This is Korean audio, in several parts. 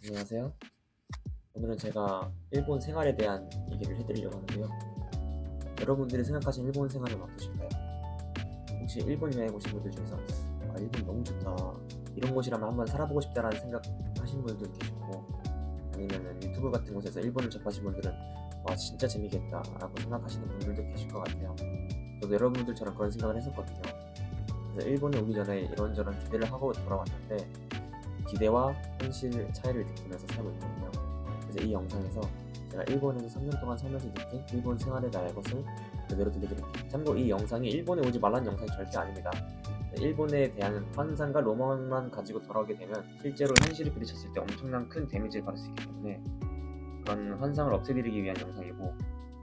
안녕하세요. 오늘은 제가 일본 생활에 대한 얘기를 해드리려고 하는데요. 여러분들이 생각하시는 일본 생활은 어떠실까요? 혹시 일본 여행 오신 분들 중에서 일본 너무 좋다, 이런 곳이라면 한번 살아보고 싶다라는 생각 하시는 분들도 계시고, 아니면 유튜브 같은 곳에서 일본을 접하신 분들은 와 진짜 재미겠다 라고 생각하시는 분들도 계실 것 같아요. 저도 여러분들처럼 그런 생각을 했었거든요. 그래서 일본에 오기 전에 이런저런 기대를 하고 돌아왔는데, 기대와 현실 차이를 느끼면서 살고 있거든요. 그래서 이 영상에서 제가 일본에서 3년 동안 살면서 느낀 일본 생활의 나의 것을 그대로 들려드릴게요. 참고 이 영상이 일본에 오지 말라는 영상이 절대 아닙니다. 일본에 대한 환상과 로망만 가지고 돌아오게 되면 실제로 현실을 부딪혔을 때 엄청난 큰 데미지를 받을 수 있기 때문에 그런 환상을 없애드리기 위한 영상이고,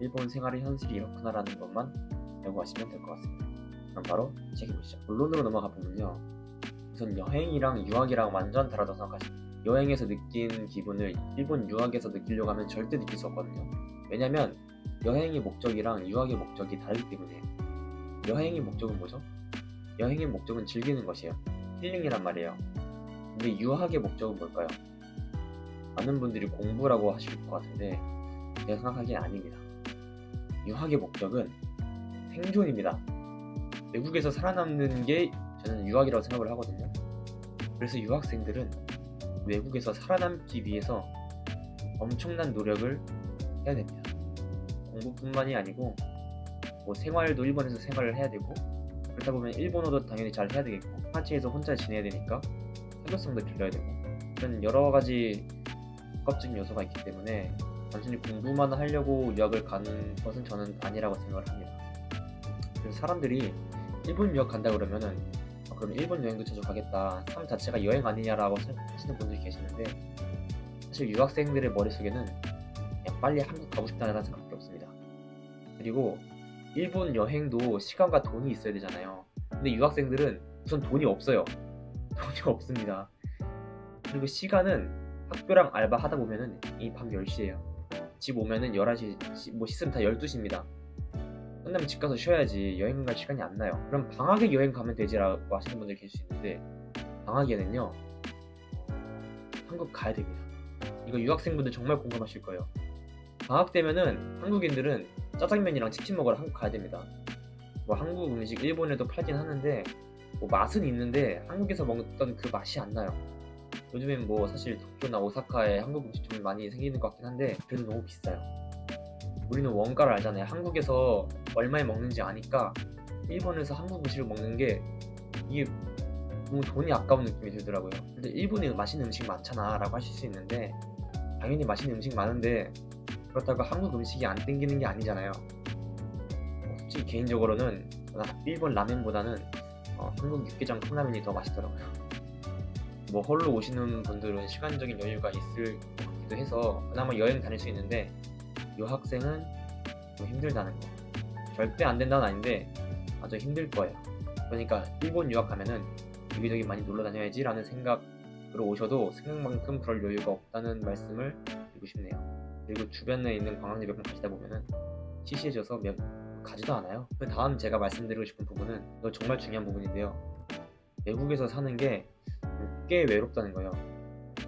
일본 생활의 현실이 이렇구나라는 것만 알고 가시면 될 것 같습니다. 그럼 바로 시작해보시죠. 본론으로 넘어가 보면요, 우선 여행이랑 유학이랑 완전 다르다고 생각하시면, 여행에서 느낀 기분을 일본 유학에서 느끼려고 하면 절대 느낄 수 없거든요. 왜냐면 여행의 목적이랑 유학의 목적이 다르기 때문에. 여행의 목적은 뭐죠? 여행의 목적은 즐기는 것이에요. 힐링이란 말이에요. 근데 유학의 목적은 뭘까요? 많은 분들이 공부라고 하실 것 같은데 제가 생각하기엔 아닙니다. 유학의 목적은 생존입니다. 외국에서 살아남는 게 저는 유학이라고 생각을 하거든요. 그래서 유학생들은 외국에서 살아남기 위해서 엄청난 노력을 해야 됩니다. 공부뿐만이 아니고 생활도 일본에서 생활을 해야 되고, 그렇다 보면 일본어도 당연히 잘 해야 되겠고, 타지에서 혼자 지내야 되니까 사교성도 길러야 되고, 이런 여러 가지 복합적인 요소가 있기 때문에 단순히 공부만 하려고 유학을 가는 것은 저는 아니라고 생각을 합니다. 그래서 사람들이 일본 유학 간다 그러면은 그럼 일본 여행도 자주 가겠다, 삶 자체가 여행 아니냐라고 생각하시는 분들이 계시는데, 사실 유학생들의 머릿속에는 그냥 빨리 한국 가고 싶다는 생각밖에 없습니다. 그리고 일본 여행도 시간과 돈이 있어야 되잖아요. 근데 유학생들은 우선 돈이 없어요. 돈이 없습니다. 그리고 시간은 학교랑 알바 하다 보면은 이 밤 10시에요. 집 오면은 11시, 뭐 씻으면 다 12시입니다. 끝나면 집 가서 쉬어야지 여행 갈 시간이 안 나요. 그럼 방학에 여행 가면 되지라고 하시는 분들이 계실 수 있는데, 방학에는요 한국 가야 됩니다. 이거 유학생분들 정말 공감하실 거예요. 방학 되면은 한국인들은 짜장면이랑 치킨 먹으러 한국 가야 됩니다. 한국 음식 일본에도 팔긴 하는데 맛은 있는데 한국에서 먹던 그 맛이 안 나요. 요즘엔 사실 도쿄나 오사카에 한국 음식점이 많이 생기는 것 같긴 한데 그래도 너무 비싸요. 우리는 원가를 알잖아요. 한국에서 얼마에 먹는지 아니까 일본에서 한국 음식을 먹는 게 이게 너무 돈이 아까운 느낌이 들더라고요. 근데 일본에 맛있는 음식 많잖아 라고 하실 수 있는데, 당연히 맛있는 음식 많은데 그렇다고 한국 음식이 안 땡기는 게 아니잖아요. 솔직히 개인적으로는 일본 라면보다는 한국 육개장 컵라면이 더 맛있더라고요. 홀로 오시는 분들은 시간적인 여유가 있을 것 같기도 해서 그나마 여행 다닐 수 있는데, 유학생은 좀 힘들다는 거. 절대 안 된다는 아닌데 아주 힘들 거예요. 그러니까 일본 유학 가면은 여기저기 많이 놀러 다녀야지 라는 생각으로 오셔도 생각만큼 그럴 여유가 없다는 말씀을 드리고 싶네요. 그리고 주변에 있는 관광지 몇 번 가시다 보면은 시시해져서 가지도 않아요. 그 다음 제가 말씀드리고 싶은 부분은 이거 정말 중요한 부분인데요. 외국에서 사는 게 꽤 외롭다는 거예요.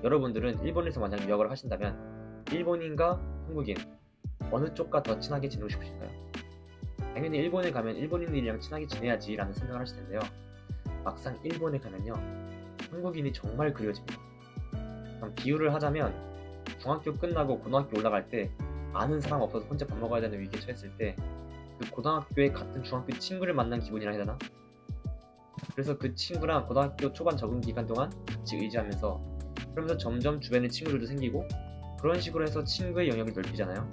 여러분들은 일본에서 만약 유학을 하신다면 일본인과 한국인 어느 쪽과 더 친하게 지내고 싶으신가요? 당연히 일본에 가면 일본인들이랑 친하게 지내야지 라는 생각을 하실 텐데요. 막상 일본에 가면요 한국인이 정말 그리워집니다. 그럼 비유를 하자면 중학교 끝나고 고등학교 올라갈 때 아는 사람 없어서 혼자 밥 먹어야 되는 위기에 처했을 때 그 고등학교에 같은 중학교 친구를 만난 기분이라 해야 되나? 그래서 그 친구랑 고등학교 초반 적응 기간 동안 같이 의지하면서, 그러면서 점점 주변에 친구들도 생기고 그런 식으로 해서 친구의 영역이 넓히잖아요.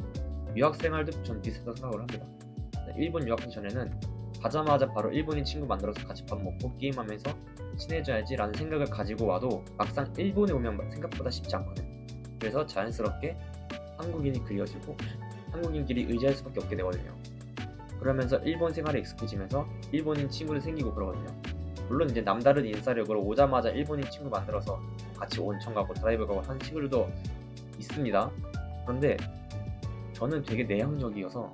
유학생활도 전 비슷하다고 생각을 합니다. 일본 유학하기 전에는 가자마자 바로 일본인 친구 만들어서 같이 밥 먹고 게임하면서 친해져야지 라는 생각을 가지고 와도 막상 일본에 오면 생각보다 쉽지 않거든요. 그래서 자연스럽게 한국인이 그리워지고 한국인끼리 의지할 수밖에 없게 되거든요. 그러면서 일본 생활에 익숙해지면서 일본인 친구도 생기고 그러거든요. 물론 이제 남다른 인싸력으로 오자마자 일본인 친구 만들어서 같이 온천 가고 드라이브 가고 하는 친구들도 있습니다. 그런데 저는 되게 내향적이어서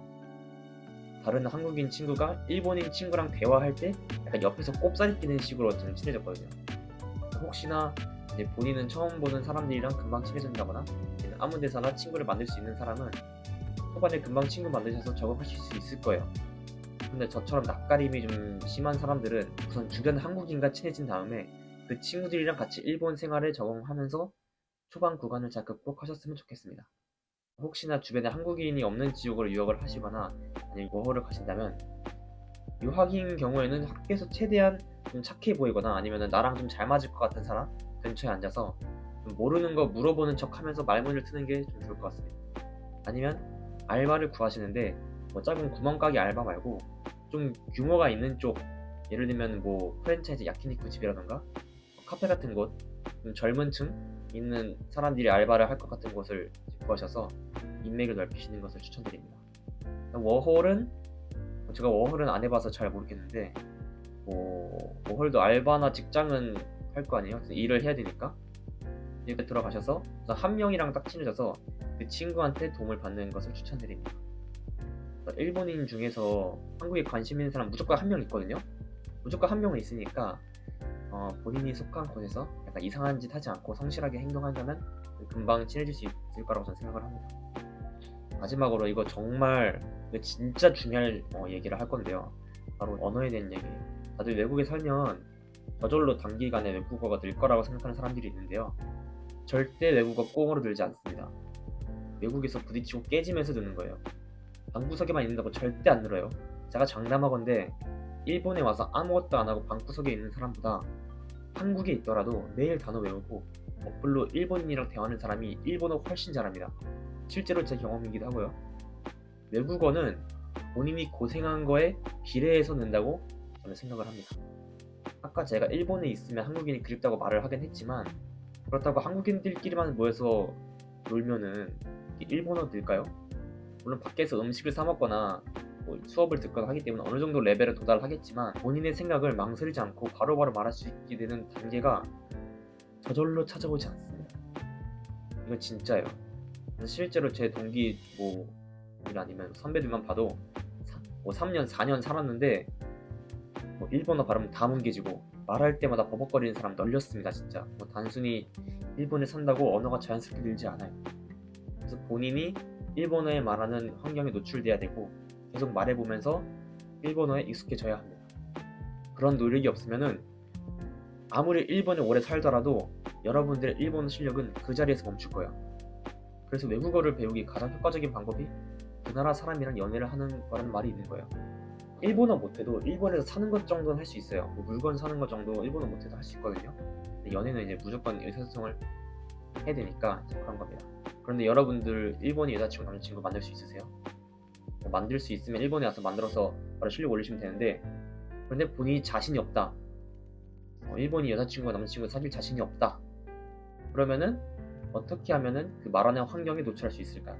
다른 한국인 친구가 일본인 친구랑 대화할 때 약간 옆에서 꼽사리 끼는 식으로 저는 친해졌거든요. 혹시나 이제 본인은 처음 보는 사람들이랑 금방 친해진다거나 아무 데서나 친구를 만들 수 있는 사람은 초반에 금방 친구 만드셔서 적응하실 수 있을 거예요. 근데 저처럼 낯가림이 좀 심한 사람들은 우선 주변 한국인과 친해진 다음에 그 친구들이랑 같이 일본 생활에 적응하면서 초반 구간을 잘 극복하셨으면 좋겠습니다. 혹시나 주변에 한국인이 없는 지역으로 유학을 하시거나 아니면 워홀을 가신다면 유학인 경우에는 학교에서 최대한 좀 착해 보이거나 아니면 나랑 좀 잘 맞을 것 같은 사람 근처에 앉아서 좀 모르는 거 물어보는 척 하면서 말문을 트는 게 좀 좋을 것 같습니다. 아니면 알바를 구하시는데 뭐 작은 구멍가게 알바 말고 좀 규모가 있는 쪽, 예를 들면 뭐 프랜차이즈 야키니쿠 집이라던가 카페 같은 곳, 좀 젊은 층 있는 사람들이 알바를 할 것 같은 곳을 구하셔서 인맥을 넓히시는 것을 추천드립니다. 워홀은 제가 워홀은 안 해봐서 잘 모르겠는데 뭐 워홀도 알바나 직장은 할 거 아니에요. 그래서 일을 해야 되니까 이렇게 들어가셔서 우선 한 명이랑 딱 친해져서 그 친구한테 도움을 받는 것을 추천드립니다. 일본인 중에서 한국에 관심 있는 사람 무조건 한 명 있거든요. 무조건 한 명은 있으니까 본인이 속한 곳에서 약간 이상한 짓 하지 않고 성실하게 행동한다면 금방 친해질 수 있을 거라고 저는 생각을 합니다. 마지막으로 이거 정말 진짜 중요할 얘기를 할 건데요. 바로 언어에 대한 얘기. 다들 외국에 살면 저절로 단기간에 외국어가 늘 거라고 생각하는 사람들이 있는데요. 절대 외국어 꽁으로 늘지 않습니다. 외국에서 부딪히고 깨지면서 느는 거예요. 방구석에만 있는다고 절대 안 늘어요. 제가 장담하건대 일본에 와서 아무것도 안 하고 방구석에 있는 사람보다 한국에 있더라도 매일 단어 외우고 어플로 일본인이랑 대화하는 사람이 일본어 훨씬 잘합니다. 실제로 제 경험이기도 하고요. 외국어는 본인이 고생한 거에 비례해서 는다고 저는 생각을 합니다. 아까 제가 일본에 있으면 한국인이 그립다고 말을 하긴 했지만 그렇다고 한국인들끼리만 모여서 놀면은 일본어 늘까요? 물론 밖에서 음식을 사 먹거나 뭐 수업을 듣거나 하기 때문에 어느 정도 레벨에 도달하겠지만 본인의 생각을 망설이지 않고 바로바로 말할 수 있게 되는 단계가 저절로 찾아오지 않습니다. 이건 진짜예요. 실제로 제 동기 아니면 선배들만 봐도 3년 4년 살았는데 일본어 발음 다 뭉개지고 말할 때마다 버벅거리는 사람 널렸습니다. 진짜 단순히 일본에 산다고 언어가 자연스럽게 늘지 않아요. 그래서 본인이 일본어에 말하는 환경에 노출돼야 되고 계속 말해보면서 일본어에 익숙해져야 합니다. 그런 노력이 없으면은 아무리 일본에 오래 살더라도 여러분들의 일본어 실력은 그 자리에서 멈출 거예요. 그래서 외국어를 배우기 가장 효과적인 방법이 그 나라 사람이랑 연애를 하는 거라는 말이 있는 거예요. 일본어 못해도 일본에서 사는 것 정도는 할 수 있어요. 물건 사는 것 정도 일본어 못해도 할 수 있거든요. 근데 연애는 이제 무조건 의사소통을 해야 되니까 그런 겁니다. 그런데 여러분들 일본에 여자친구 남자친구 만들 수 있으세요? 만들 수 있으면 일본에 와서 만들어서 바로 실력 올리시면 되는데, 그런데 본인이 자신이 없다, 일본이 여자친구와 남자친구 사귈 자신이 없다, 그러면은 어떻게 하면은 그 말하는 환경에 노출할 수 있을까요?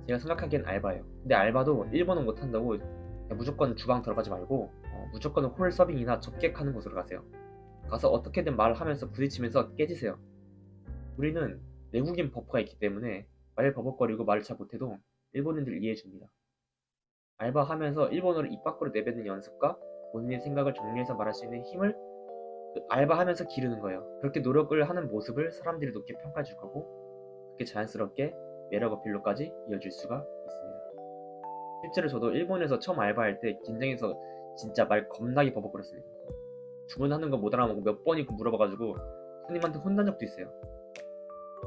제가 생각하기엔 알바예요. 근데 알바도 일본어 못한다고 무조건 주방 들어가지 말고 무조건 홀 서빙이나 접객하는 곳으로 가세요. 가서 어떻게든 말하면서 부딪히면서 깨지세요. 우리는 외국인 버프가 있기 때문에 말 버벅거리고 말을 잘 못해도 일본인들 이해해줍니다. 알바하면서 일본어를 입 밖으로 내뱉는 연습과 본인의 생각을 정리해서 말할 수 있는 힘을 알바하면서 기르는 거예요. 그렇게 노력을 하는 모습을 사람들이 높게 평가해 줄 거고 그렇게 자연스럽게 매력 어필로까지 이어질 수가 있습니다. 실제로 저도 일본에서 처음 알바할 때 긴장해서 진짜 말 겁나게 버벅거렸습니다. 주문하는 거 못 알아먹고 몇 번이고 물어봐가지고 손님한테 혼난 적도 있어요.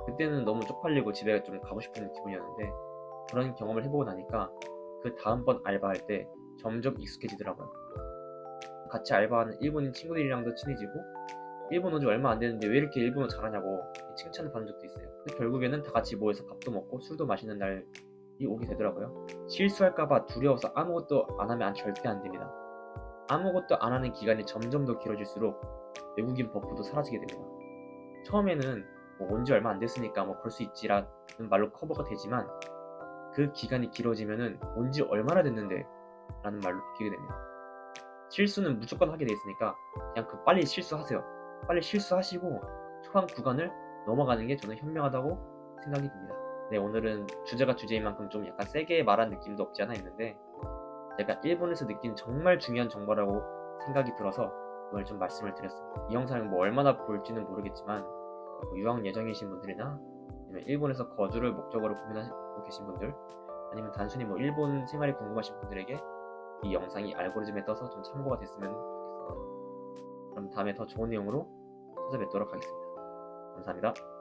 그때는 너무 쪽팔리고 집에 좀 가고 싶은 기분이었는데 그런 경험을 해보고 나니까 그 다음번 알바할 때 점점 익숙해지더라고요. 같이 알바하는 일본인 친구들이랑도 친해지고 일본 온 지 얼마 안 됐는데 왜 이렇게 일본어 잘하냐고 칭찬을 받은 적도 있어요. 결국에는 다 같이 모여서 밥도 먹고 술도 마시는 날이 오게 되더라고요. 실수할까봐 두려워서 아무것도 안 하면 절대 안 됩니다. 아무것도 안 하는 기간이 점점 더 길어질수록 외국인 버프도 사라지게 됩니다. 처음에는 온 지 얼마 안 됐으니까 그럴 수 있지라는 말로 커버가 되지만 그 기간이 길어지면은 온 지 얼마나 됐는데 라는 말로 바뀌게 됩니다. 실수는 무조건 하게 돼 있으니까 그냥 빨리 실수하세요. 빨리 실수하시고 초반 구간을 넘어가는 게 저는 현명하다고 생각이 듭니다. 네, 오늘은 주제가 주제인 만큼 좀 약간 세게 말한 느낌도 없지 않아 있는데 제가 일본에서 느낀 정말 중요한 정보라고 생각이 들어서 오늘 좀 말씀을 드렸습니다. 이 영상을 얼마나 볼지는 모르겠지만 유학 예정이신 분들이나 아니면 일본에서 거주를 목적으로 고민하고 계신 분들, 아니면 단순히 일본 생활이 궁금하신 분들에게 이 영상이 알고리즘에 떠서 좀 참고가 됐으면 좋겠습니다. 그럼 다음에 더 좋은 내용으로 찾아뵙도록 하겠습니다. 감사합니다.